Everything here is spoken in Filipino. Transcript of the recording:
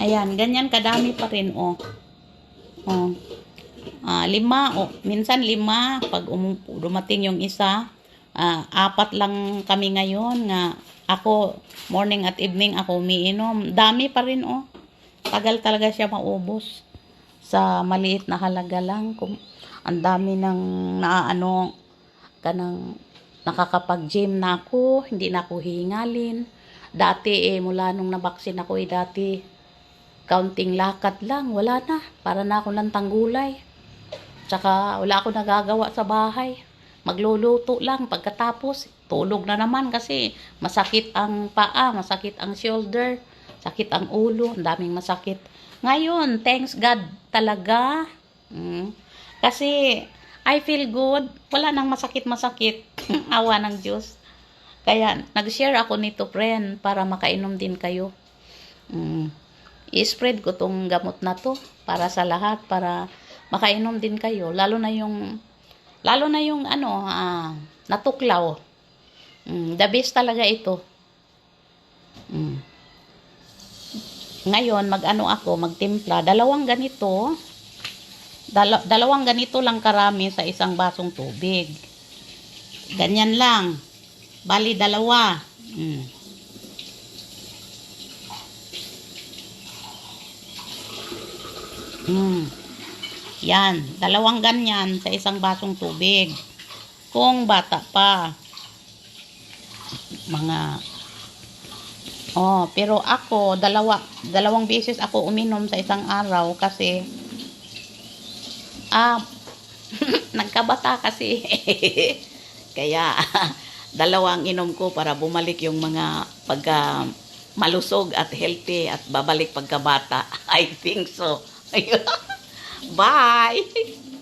Ayan, ganyan kadami pa rin, oh. Oh. 5, oh. Minsan 5. Pag dumating yung isa, 4 lang kami ngayon nga. Ako, morning at evening ako umiinom. Dami pa rin, oh. Tagal talaga siya maubos. Sa maliit na halaga lang. Ang dami ng naaano, kanang nakakapag-gym na ako. Hindi na ako hihingalin. Dati, mula nung nabaksin ako, dati, kaunting lakad lang, wala na. Para na ako ng tanggulay. Tsaka wala ako nagagawa sa bahay. Magluluto lang. Pagkatapos, tulog na naman kasi masakit ang paa, masakit ang shoulder, sakit ang ulo, ang daming masakit. Ngayon, thanks God talaga. Kasi I feel good. Wala nang masakit-masakit. Awa ng Diyos. Kaya nag-share ako nito, friend, para makainom din kayo. I-spread ko tong gamot na to para sa lahat, para makainom din kayo, lalo na yung natuklaw. The best talaga ito. Ngayon magtimpla, dalawang ganito lang karami sa isang basong tubig. Ganyan lang, bali 2. Yan, 2 ganyan sa isang basong tubig. Kung bata pa, pero ako, 2 beses ako uminom sa isang araw kasi, nagkabata kasi. Kaya, 2 inom ko para bumalik yung mga pagka malusog at healthy at babalik pagkabata. I think so. Bye!